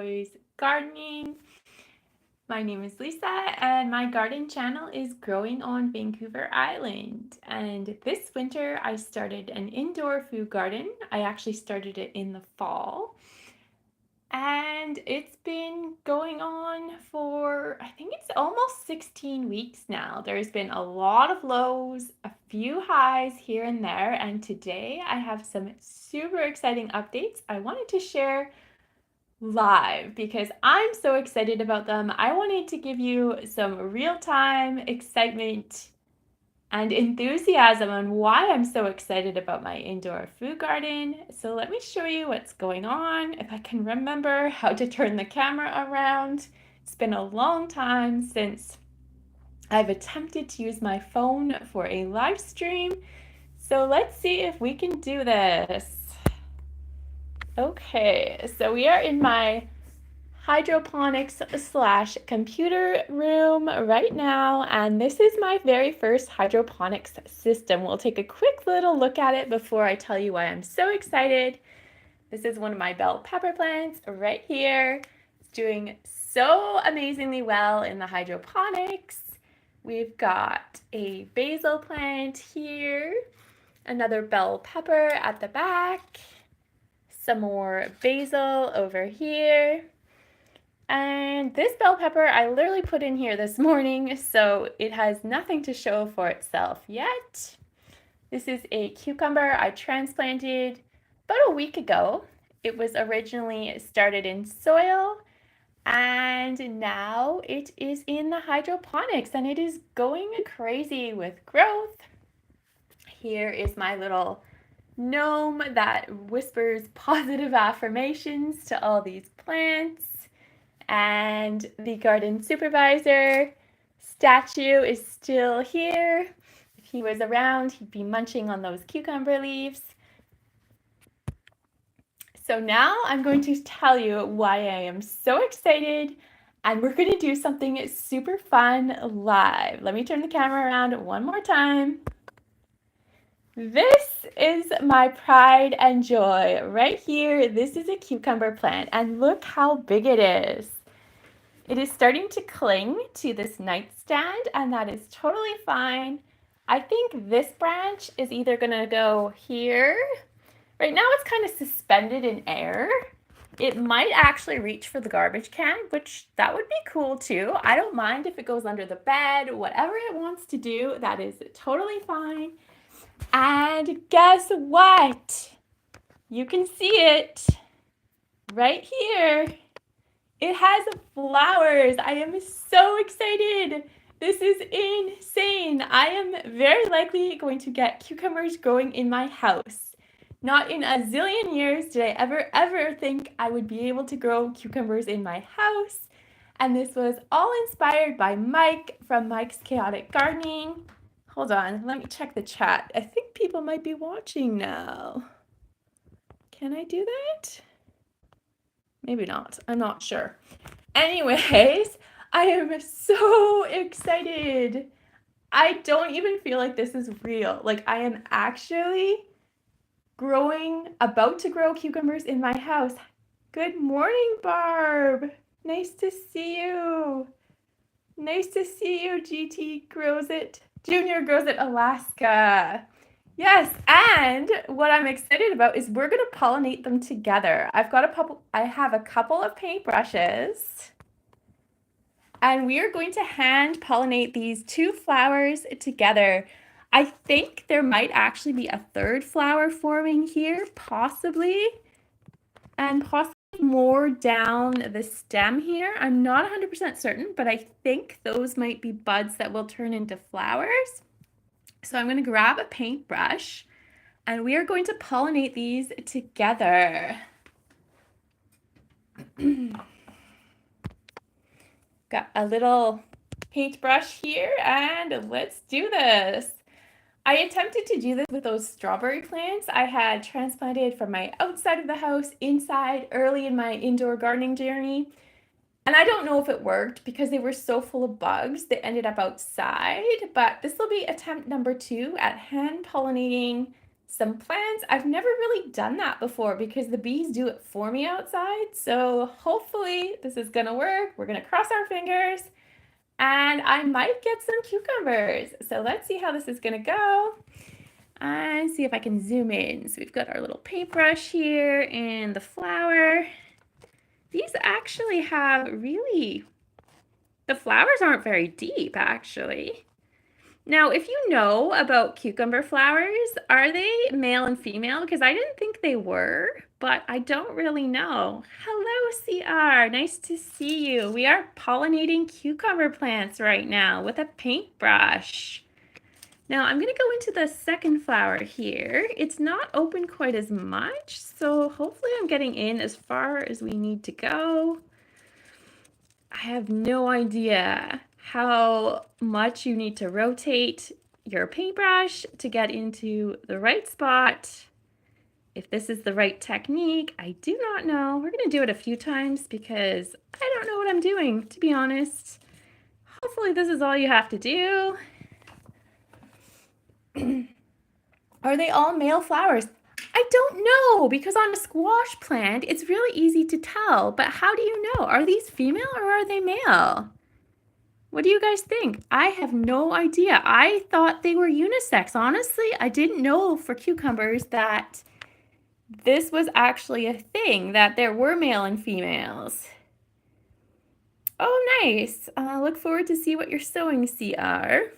enjoys gardening. My name is Lisa, and my garden channel is growing on Vancouver Island. And this winter, I started an indoor food garden. I actually started it in the fall. And it's been going on for, I think it's almost 16 weeks now. There's been a lot of lows, a few highs here and there. And today I have some super exciting updates I wanted to share live because I'm so excited about them. I wanted to give you some real-time excitement and enthusiasm on why I'm so excited about my indoor food garden. So let me show you what's going on, if I can remember how to turn the camera around. It's been a long time since I've attempted to use my phone for a live stream. So let's see if we can do this. Okay, so we are in my hydroponics slash computer room right now, and this is my very first hydroponics system. We'll take a quick little look at it before I tell you why I'm so excited. This is one of my bell pepper plants right here. It's doing so amazingly well in the hydroponics. We've got a basil plant here, another bell pepper at the back, some more basil over here. And this bell pepper I literally put in here this morning, so it has nothing to show for itself yet. This is a cucumber I transplanted about a week ago. It was originally started in soil, and now it is in the hydroponics, and it is going crazy with growth. Here is my little gnome that whispers positive affirmations to all these plants. And the garden supervisor statue is still here. If he was around, he'd be munching on those cucumber leaves. So now I'm going to tell you why I am so excited, and we're going to do something super fun live. Let me turn the camera around one more time. This is my pride and joy right here. This is a cucumber plant, and look how big it is. It is starting to cling to this nightstand, and that is totally fine. I think this branch is either gonna go here. Right now it's kind of suspended in air. It might actually reach for the garbage can, which that would be cool too. I don't mind if it goes under the bed, whatever it wants to do, that is totally fine. And guess what? You can see it right here. It has flowers. I am so excited. This is insane. I am very likely going to get cucumbers growing in my house. Not in a zillion years did I ever think I would be able to grow cucumbers in my house. And this was all inspired by Mike from Mike's Chaotic Gardening. Hold on, let me check the chat. I think people might be watching now. Can I do that? Maybe not. I'm not sure. Anyways, I am so excited. I don't even feel like this is real. Like I am actually about to grow cucumbers in my house. Good morning, Barb. Nice to see you. Nice to see you, GT Grows It. Junior Grows It, Alaska. Yes, and what I'm excited about is we're gonna pollinate them together. I have a couple of paintbrushes, and we are going to hand pollinate these two flowers together. I think there might actually be a third flower forming here, possibly, and possibly more down the stem here. I'm not 100% certain, but I think those might be buds that will turn into flowers. So I'm going to grab a paintbrush, and we are going to pollinate these together. Got a little paintbrush here, and let's do this. I attempted to do this with those strawberry plants I had transplanted from my outside of the house inside early in my indoor gardening journey. And I don't know if it worked because they were so full of bugs, they ended up outside. But this will be attempt number 2 at hand pollinating some plants. I've never really done that before because the bees do it for me outside. So hopefully this is gonna work. We're gonna cross our fingers and I might get some cucumbers. So let's see how this is gonna go and see if I can zoom in. So we've got our little paintbrush here and the flower. These actually have really, the flowers aren't very deep actually. Now, if you know about cucumber flowers, are they male and female? Because I didn't think they were, but I don't really know. Hello, CR. Nice to see you. We are pollinating cucumber plants right now with a paintbrush. Now, I'm going to go into the second flower here. It's not open quite as much, so hopefully I'm getting in as far as we need to go. I have no idea how much you need to rotate your paintbrush to get into the right spot. If this is the right technique, I do not know. We're going to do it a few times because I don't know what I'm doing, to be honest. Hopefully this is all you have to do. Are they all male flowers? I don't know, because on a squash plant, it's really easy to tell. But how do you know? Are these female or are they male? What do you guys think? I have no idea. I thought they were unisex. Honestly, I didn't know for cucumbers that this was actually a thing, that there were male and females. Oh, nice. Look forward to see what you're sewing, CR.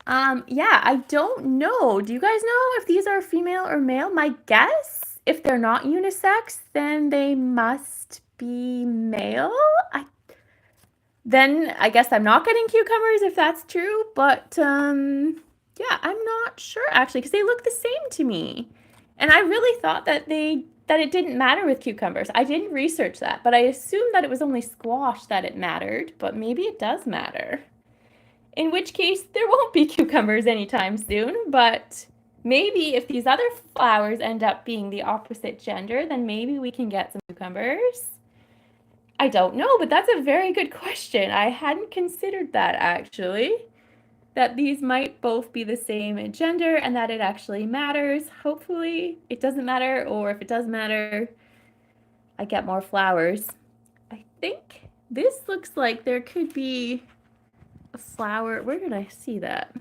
Yeah, I don't know. Do you guys know if these are female or male? My guess, if they're not unisex, then they must be male. Then I guess I'm not getting cucumbers if that's true, but yeah, I'm not sure actually because they look the same to me. And I really thought that it didn't matter with cucumbers. I didn't research that, but I assumed that it was only squash that it mattered, but maybe it does matter. In which case, there won't be cucumbers anytime soon, but maybe if these other flowers end up being the opposite gender, then maybe we can get some cucumbers. I don't know, but that's a very good question. I hadn't considered that actually, that these might both be the same gender and that it actually matters. Hopefully it doesn't matter, or if it does matter, I get more flowers. I think this looks like there could be a flower. Where did I see that?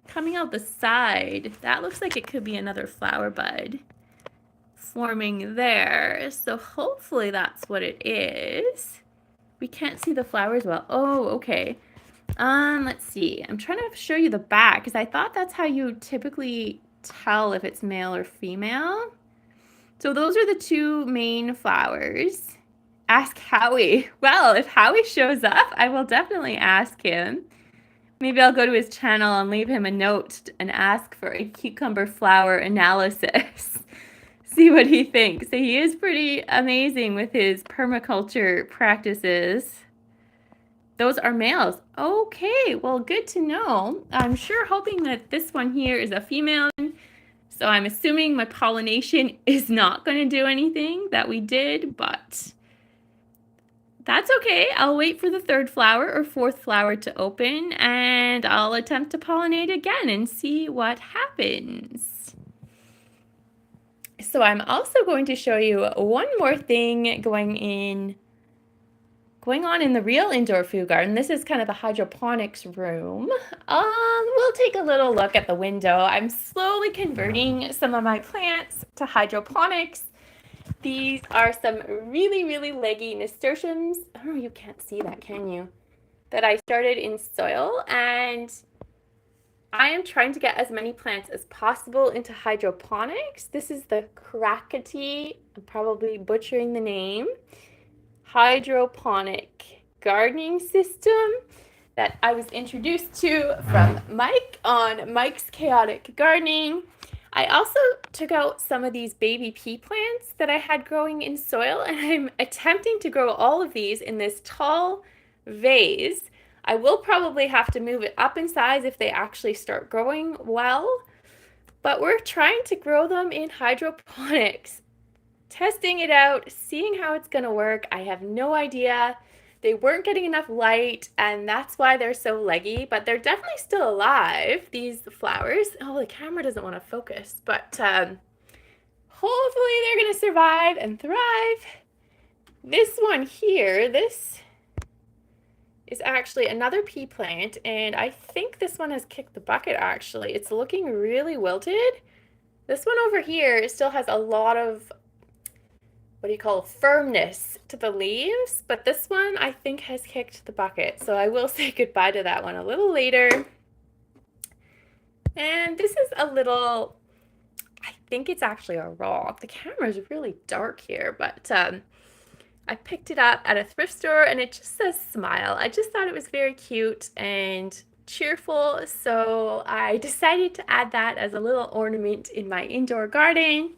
Coming out the side. That looks like it could be another flower bud forming there. So hopefully that's what it is. We can't see the flowers well. Oh, okay. Let's see. I'm trying to show you the back because I thought that's how you typically tell if it's male or female. So those are the two main flowers. Ask Howie. Well, if Howie shows up, I will definitely ask him. Maybe I'll go to his channel and leave him a note and ask for a cucumber flower analysis. See what he thinks. So he is pretty amazing with his permaculture practices. Those are males. Okay, well, good to know. I'm sure hoping that this one here is a female. So I'm assuming my pollination is not going to do anything that we did, but that's okay. I'll wait for the third flower or fourth flower to open and I'll attempt to pollinate again and see what happens. So I'm also going to show you one more thing going on in the real indoor food garden. This is kind of the hydroponics room. We'll take a little look at the window. I'm slowly converting some of my plants to hydroponics. These are some really, really leggy nasturtiums. Oh, you can't see that, can you? That I started in soil, and I am trying to get as many plants as possible into hydroponics. This is the Krakati, I'm probably butchering the name, hydroponic gardening system that I was introduced to from Mike on Mike's Chaotic Gardening. I also took out some of these baby pea plants that I had growing in soil, and I'm attempting to grow all of these in this tall vase. I will probably have to move it up in size if they actually start growing well, but we're trying to grow them in hydroponics. Testing it out, seeing how it's going to work. I have no idea. They weren't getting enough light, and that's why they're so leggy, but they're definitely still alive, these flowers. Oh, the camera doesn't want to focus, but hopefully they're going to survive and thrive. This one here, this is actually another pea plant, and I think this one has kicked the bucket actually. It's looking really wilted. This one over here still has a lot of, what do you call, firmness to the leaves, but this one I think has kicked the bucket. So I will say goodbye to that one a little later. And this is a little, I think it's actually a rock. The camera is really dark here, but I picked it up at a thrift store and it just says smile. I just thought it was very cute and cheerful, so I decided to add that as a little ornament in my indoor garden.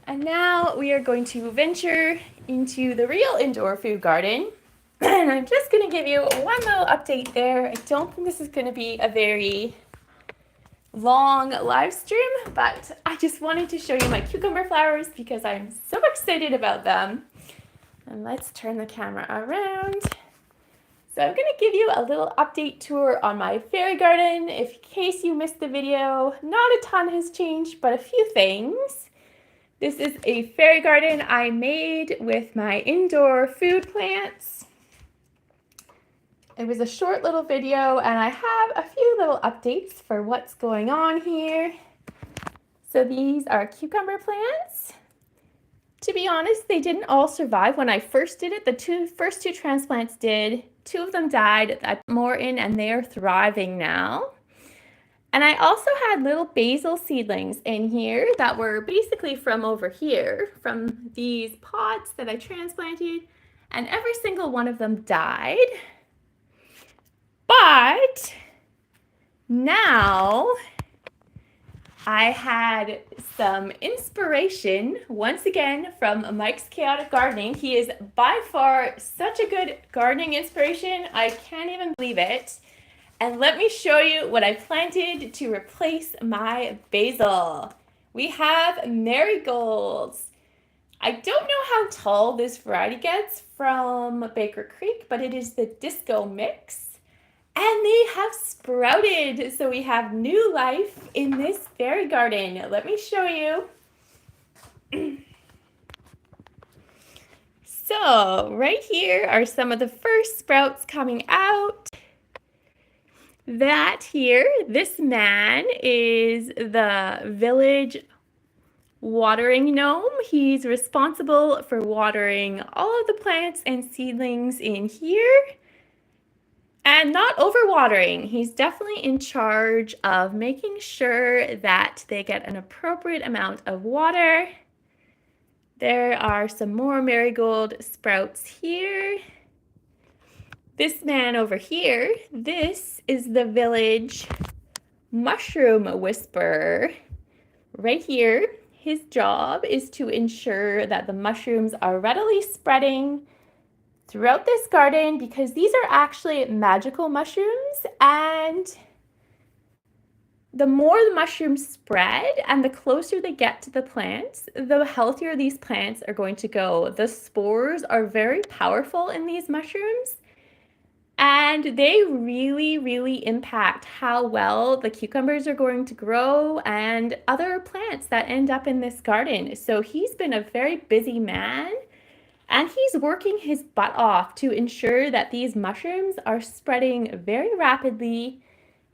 And now we are going to venture into the real indoor food garden. And I'm just going to give you one little update there. I don't think this is going to be a very long live stream, but I just wanted to show you my cucumber flowers because I'm so excited about them. And let's turn the camera around. So I'm going to give you a little update tour on my fairy garden. In case you missed the video, not a ton has changed, but a few things. This is a fairy garden I made with my indoor food plants. It was a short little video and I have a few little updates for what's going on here. So these are cucumber plants. To be honest, they didn't all survive when I first did it. The first two transplants did. 2 of them died. I put more in and they are thriving now. And I also had little basil seedlings in here that were basically from over here, from these pots that I transplanted, and every single one of them died. But now I had some inspiration once again from Mike's Chaotic Gardening. He is by far such a good gardening inspiration. I can't even believe it. And let me show you what I planted to replace my basil. We have marigolds. I don't know how tall this variety gets from Baker Creek, but it is the Disco Mix. And they have sprouted, so we have new life in this fairy garden. Let me show you. So right here are some of the first sprouts coming out. That here, this man is the village watering gnome. He's responsible for watering all of the plants and seedlings in here and not overwatering. He's definitely in charge of making sure that they get an appropriate amount of water. There are some more marigold sprouts here. This man over here, this is the village mushroom whisperer. Right here, his job is to ensure that the mushrooms are readily spreading throughout this garden because these are actually magical mushrooms, and the more the mushrooms spread and the closer they get to the plants, the healthier these plants are going to go. The spores are very powerful in these mushrooms, and they really, really impact how well the cucumbers are going to grow and other plants that end up in this garden. So he's been a very busy man, and he's working his butt off to ensure that these mushrooms are spreading very rapidly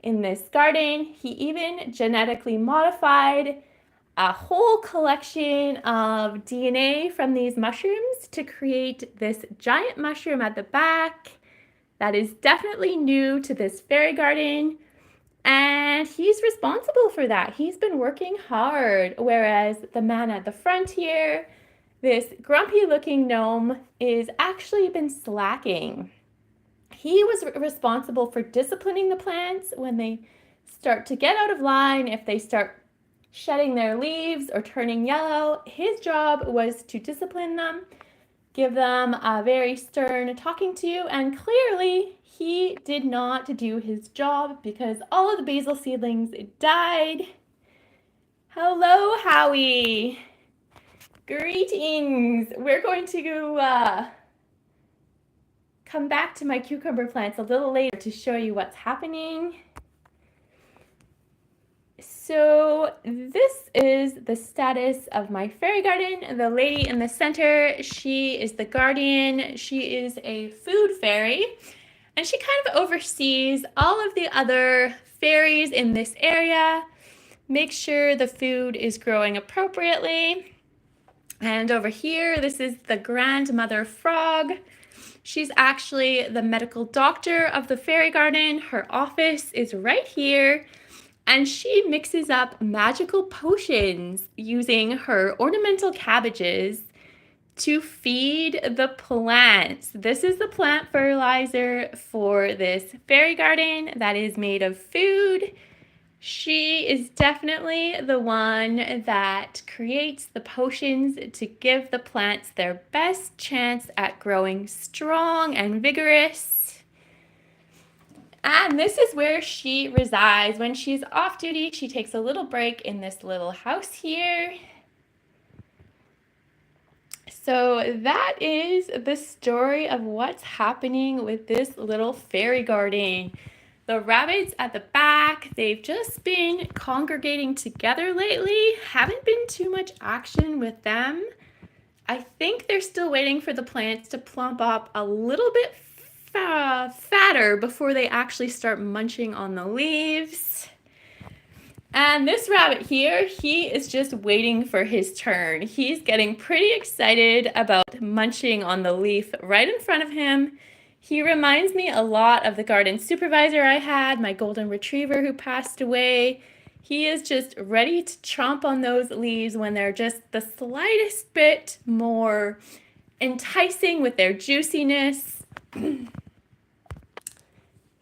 in this garden. He even genetically modified a whole collection of DNA from these mushrooms to create this giant mushroom at the back. That is definitely new to this fairy garden, and he's responsible for that. He's been working hard, whereas the man at the front here, this grumpy looking gnome, is actually been slacking. He was responsible for disciplining the plants when they start to get out of line, if they start shedding their leaves or turning yellow. His job was to discipline them, give them a very stern talking to, and clearly he did not do his job because all of the basil seedlings died. Hello, Howie. Greetings. We're going to come come back to my cucumber plants a little later to show you what's happening. So this is the status of my fairy garden. The lady in the center, she is the guardian. She is a food fairy, and she kind of oversees all of the other fairies in this area, make sure the food is growing appropriately. And over here, this is the grandmother frog. She's actually the medical doctor of the fairy garden. Her office is right here. And she mixes up magical potions using her ornamental cabbages to feed the plants. This is the plant fertilizer for this fairy garden that is made of food. She is definitely the one that creates the potions to give the plants their best chance at growing strong and vigorous. And this is where she resides. When she's off duty, she takes a little break in this little house here. So that is the story of what's happening with this little fairy garden. The rabbits at the back, they've just been congregating together lately. Haven't been too much action with them. I think they're still waiting for the plants to plump up a little bit fatter before they actually start munching on the leaves. And this rabbit here, he is just waiting for his turn. He's getting pretty excited about munching on the leaf right in front of him. He reminds me a lot of the garden supervisor I had, my golden retriever who passed away. He is just ready to chomp on those leaves when they're just the slightest bit more enticing with their juiciness.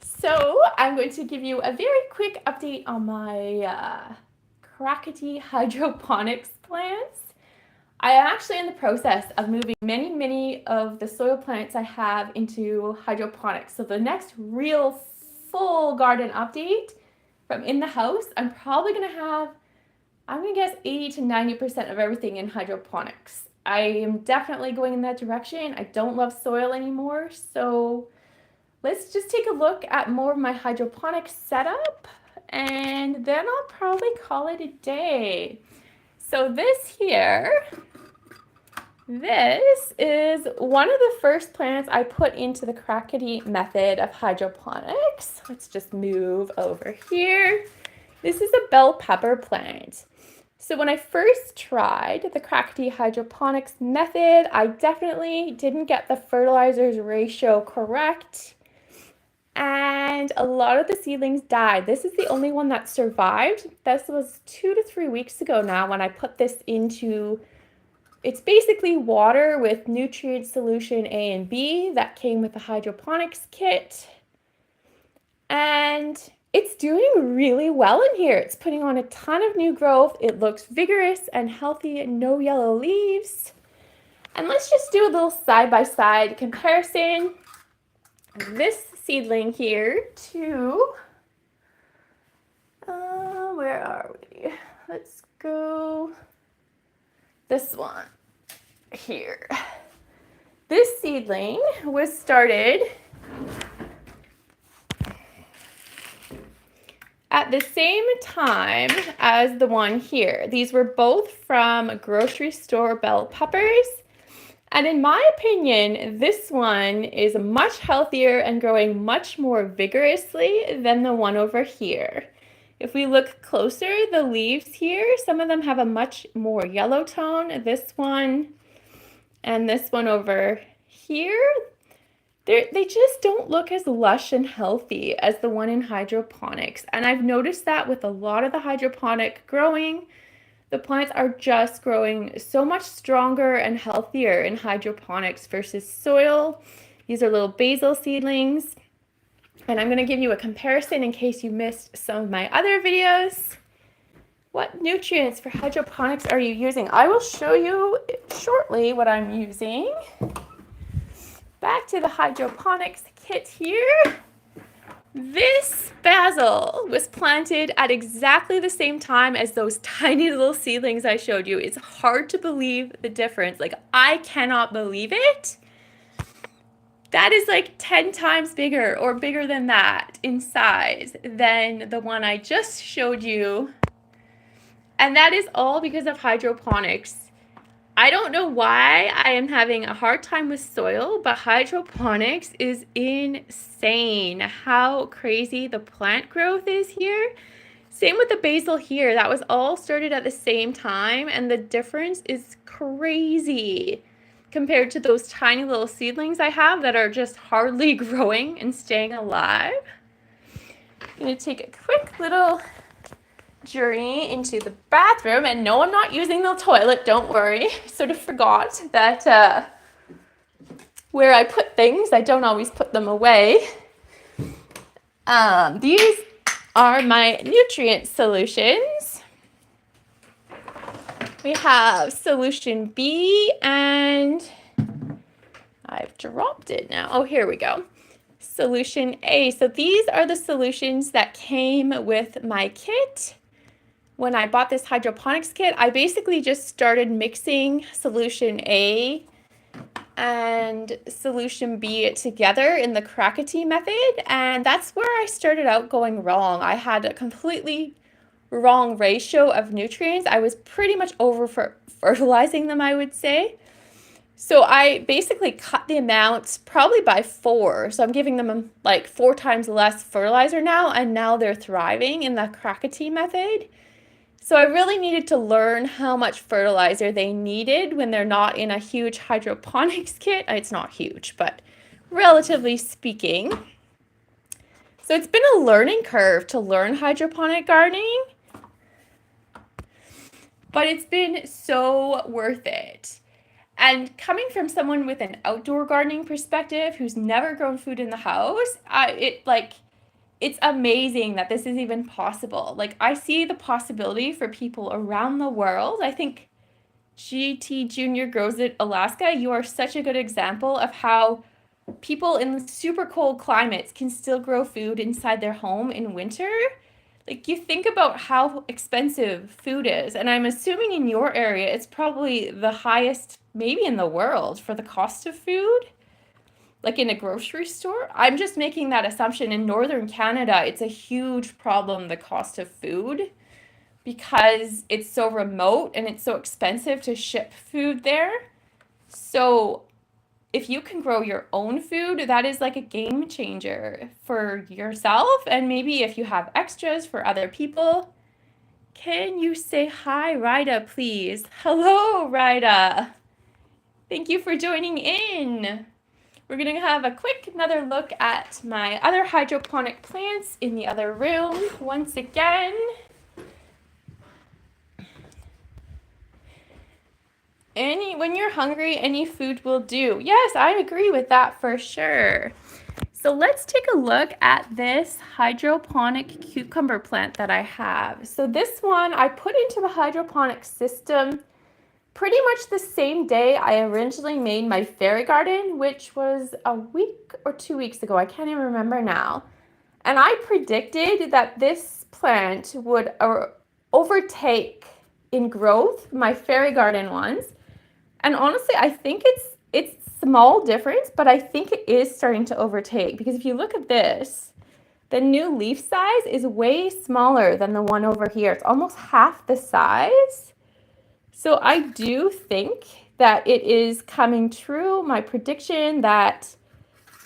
So I'm going to give you a very quick update on my crackety hydroponics plants. I am actually in the process of moving many of the soil plants I have into hydroponics. So the next real full garden update from in the house, I'm probably going to have, I'm going to guess 80 to 90% of everything in hydroponics. I am definitely going in that direction. I don't love soil anymore, so let's just take a look at more of my hydroponics setup, and then I'll probably call it a day. So this here, this is one of the first plants I put into the crackety method of hydroponics. Let's just move over here. This is a bell pepper plant. So when I first tried the crackety hydroponics method, I definitely didn't get the fertilizers ratio correct, and a lot of the seedlings died. This is the only one that survived. This was 2 to 3 weeks ago now when I put this into, it's basically water with nutrient solution A and B that came with the hydroponics kit. And it's doing really well in here. It's putting on a ton of new growth. It looks vigorous and healthy, no yellow leaves. And let's just do a little side-by-side comparison. This seedling here to, where are we? Let's go this one here. This seedling was started at the same time as the one here. These were both from grocery store bell peppers. And in my opinion, this one is much healthier and growing much more vigorously than the one over here. If we look closer, the leaves here, some of them have a much more yellow tone. This one and this one over here, they just don't look as lush and healthy as the one in hydroponics. And I've noticed that with a lot of the hydroponic growing. The plants are just growing so much stronger and healthier in hydroponics versus soil. These are little basil seedlings. And I'm going to give you a comparison in case you missed some of my other videos. What nutrients for hydroponics are you using? I will show you shortly what I'm using. Back to the hydroponics kit here. This basil was planted at exactly the same time as those tiny little seedlings I showed you. It's hard to believe the difference. Like, I cannot believe it. That is like 10 times bigger or bigger than that in size than the one I just showed you. And that is all because of hydroponics. I don't know why I am having a hard time with soil, but hydroponics is insane. How crazy the plant growth is here. Same with the basil here. That was all started at the same time, and the difference is crazy compared to those tiny little seedlings I have that are just hardly growing and staying alive. I'm going to take a quick little journey into the bathroom, and no, I'm not using the toilet, don't worry. I sort of forgot that where I put things, I don't always put them away. These are my nutrient solutions. We have solution B, and I've dropped it now. Oh, here we go. Solution A. So these are the solutions that came with my kit. When I bought this hydroponics kit, I basically just started mixing solution A and solution B together in the Krakatee method, and that's where I started out going wrong. I had a completely wrong ratio of nutrients. I was pretty much over fertilizing them, I would say. So I basically cut the amounts probably by 4. So I'm giving them like 4 times less fertilizer now, and now they're thriving in the Krakatee method. So I really needed to learn how much fertilizer they needed when they're not in a huge hydroponics kit. It's not huge, but relatively speaking. So it's been a learning curve to learn hydroponic gardening, but it's been so worth it. And coming from someone with an outdoor gardening perspective who's never grown food in the house, it's amazing that this is even possible. Like, I see the possibility for people around the world. I think GT Junior Grows It Alaska, you are such a good example of how people in super cold climates can still grow food inside their home in winter. Like, you think about how expensive food is, and I'm assuming in your area it's probably the highest maybe in the world for the cost of food. Like in a grocery store. I'm just making that assumption. In northern Canada, it's a huge problem, the cost of food, because it's so remote and it's so expensive to ship food there. So if you can grow your own food, that is like a game changer for yourself, and maybe if you have extras for other people. Can you say hi, Rida, please? Hello, Rida. Thank you for joining in. We're going to have a quick another look at my other hydroponic plants in the other room once again. When you're hungry, any food will do. Yes, I agree with that for sure. So let's take a look at this hydroponic cucumber plant that I have. So this one I put into the hydroponic system pretty much the same day I originally made my fairy garden, which was a week or 2 weeks ago. I can't even remember now. And I predicted that this plant would overtake in growth my fairy garden ones. And honestly, I think it's small difference, but I think it is starting to overtake, because if you look at this, the new leaf size is way smaller than the one over here. It's almost half the size. So I do think that it is coming true, my prediction that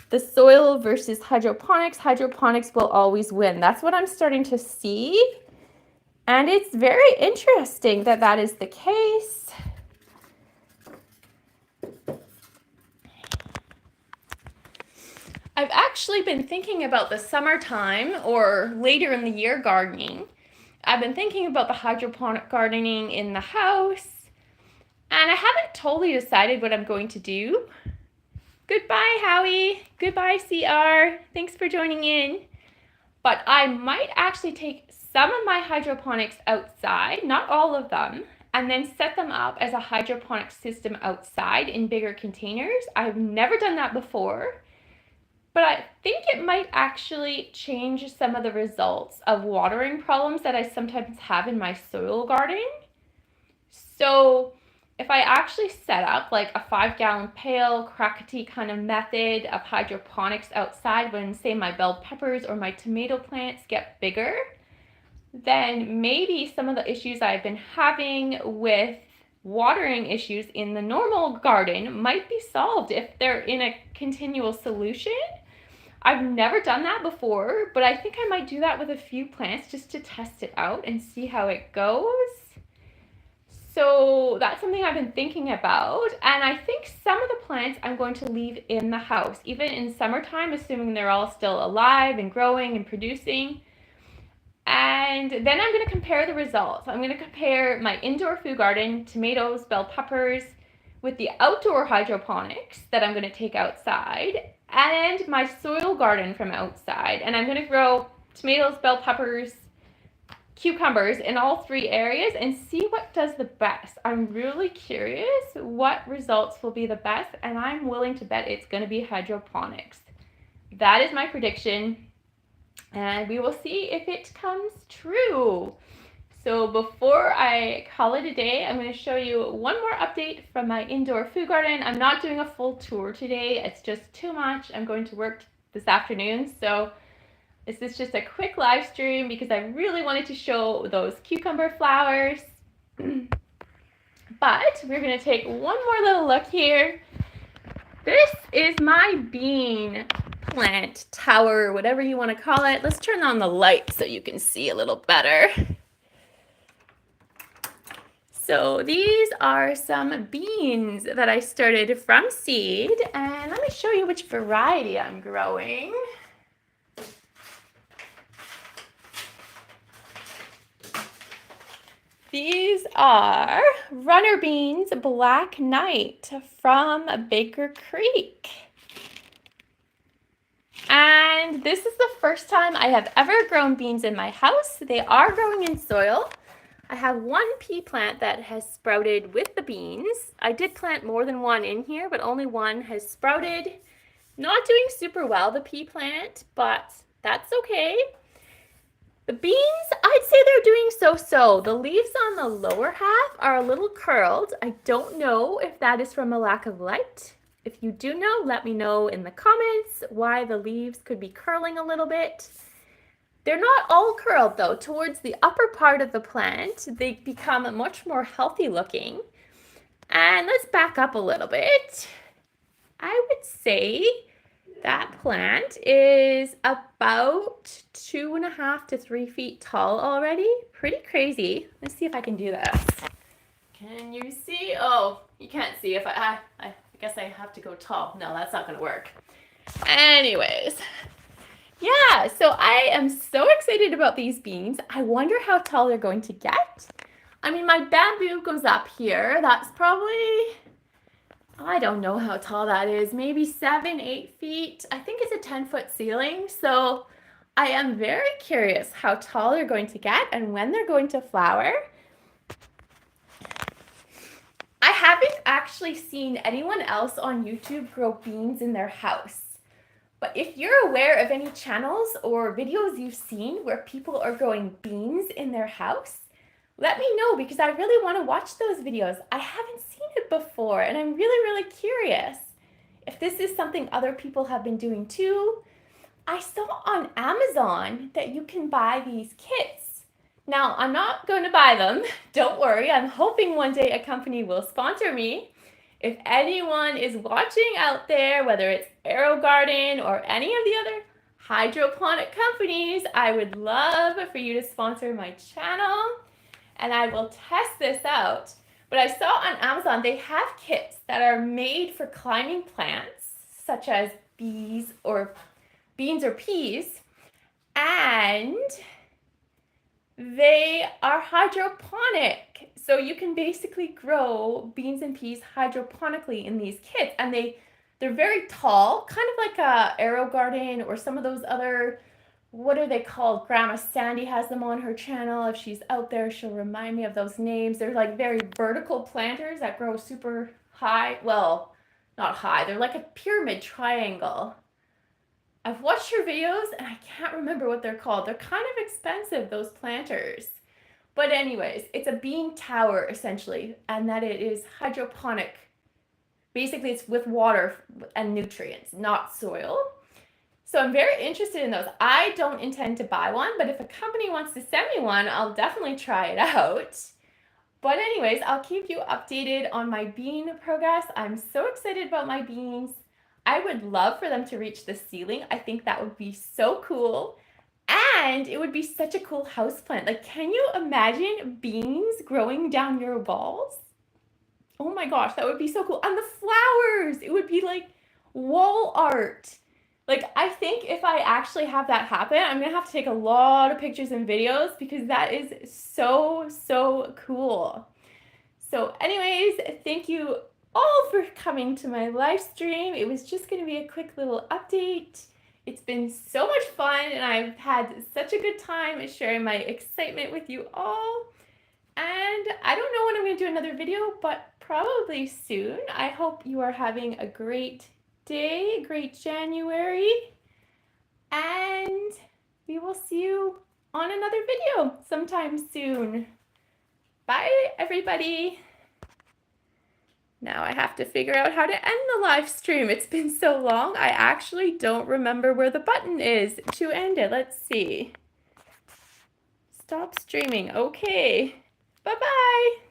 the soil versus hydroponics will always win. That's what I'm starting to see. And it's very interesting that that is the case. I've actually been thinking about the summertime or later in the year gardening. I've been thinking about the hydroponic gardening in the house, and I haven't totally decided what I'm going to do. Goodbye, Howie. Goodbye, CR. Thanks for joining in. But I might actually take some of my hydroponics outside, not all of them, and then set them up as a hydroponic system outside in bigger containers. I've never done that before. But I think it might actually change some of the results of watering problems that I sometimes have in my soil garden. So if I actually set up like a 5-gallon pail, crackety kind of method of hydroponics outside when, say, my bell peppers or my tomato plants get bigger, then maybe some of the issues I've been having with watering issues in the normal garden might be solved if they're in a continual solution. I've never done that before, but I think I might do that with a few plants just to test it out and see how it goes. So that's something I've been thinking about, and I think some of the plants I'm going to leave in the house, even in summertime, assuming they're all still alive and growing and producing. And then I'm going to compare the results. I'm going to compare my indoor food garden, tomatoes, bell peppers, with the outdoor hydroponics that I'm going to take outside, and my soil garden from outside. And I'm going to grow tomatoes, bell peppers, cucumbers in all 3 areas and see what does the best. I'm really curious what results will be the best, and I'm willing to bet it's going to be hydroponics. That is my prediction, and we will see if it comes true. So before I call it a day, I'm going to show you one more update from my indoor food garden. I'm not doing a full tour today. It's just too much. I'm going to work this afternoon, so this is just a quick live stream because I really wanted to show those cucumber flowers. But we're going to take one more little look here. This is my bean plant tower, whatever you want to call it. Let's turn on the light so you can see a little better. So these are some beans that I started from seed, and let me show you which variety I'm growing. These are runner beans Black Knight from Baker Creek. And this is the first time I have ever grown beans in my house. They are growing in soil. I have one pea plant that has sprouted with the beans. I did plant more than one in here, but only one has sprouted. Not doing super well, the pea plant, but that's okay. The beans, I'd say they're doing so-so. The leaves on the lower half are a little curled. I don't know if that is from a lack of light. If you do know, let me know in the comments why the leaves could be curling a little bit. They're not all curled though. Towards the upper part of the plant, they become much more healthy looking. And let's back up a little bit. I would say that plant is about 2.5 to 3 feet tall already. Pretty crazy. Let's see if I can do this. Can you see? Oh, you can't see. If I guess I have to go tall. No, that's not going to work. Anyways, yeah, so I am so excited about these beans. I wonder how tall they're going to get. I mean, my bamboo goes up here. That's probably, I don't know how tall that is, maybe 7, 8 feet. I think it's a 10-foot ceiling. So I am very curious how tall they're going to get and when they're going to flower. I haven't actually seen anyone else on YouTube grow beans in their house. But if you're aware of any channels or videos you've seen where people are growing beans in their house, let me know because I really want to watch those videos. I haven't seen it before and I'm really curious if this is something other people have been doing too. I saw on Amazon that you can buy these kits. Now, I'm not going to buy them. Don't worry. I'm hoping one day a company will sponsor me. If anyone is watching out there, whether it's Aero Garden or any of the other hydroponic companies, I would love for you to sponsor my channel and I will test this out. But I saw on Amazon they have kits that are made for climbing plants, such as beans or peas, and they are hydroponic. So you can basically grow beans and peas hydroponically in these kits. And they're very tall, kind of like a Aero Garden or some of those other, what are they called? Grandma Sandy has them on her channel. If she's out there, she'll remind me of those names. They're like very vertical planters that grow super high. Well, not high. They're like a pyramid triangle. I've watched her videos and I can't remember what they're called. They're kind of expensive, those planters. But anyways, it's a bean tower essentially, and that it is hydroponic. Basically, it's with water and nutrients, not soil. So I'm very interested in those. I don't intend to buy one, but if a company wants to send me one, I'll definitely try it out. But anyways, I'll keep you updated on my bean progress. I'm so excited about my beans. I would love for them to reach the ceiling. I think that would be so cool. And it would be such a cool houseplant. Like, can you imagine beans growing down your walls? Oh my gosh, that would be so cool. And the flowers, it would be like wall art. Like, I think if I actually have that happen, I'm gonna have to take a lot of pictures and videos because that is so, so cool. So anyways, thank you all for coming to my live stream. It was just gonna be a quick little update. It's been so much fun and I've had such a good time sharing my excitement with you all. And I don't know when I'm gonna do another video, but probably soon. I hope you are having a great day, great January, and we will see you on another video sometime soon. Bye, everybody. Now I have to figure out how to end the live stream. It's been so long, I actually don't remember where the button is to end it. Let's see. Stop streaming. Okay. Bye-bye.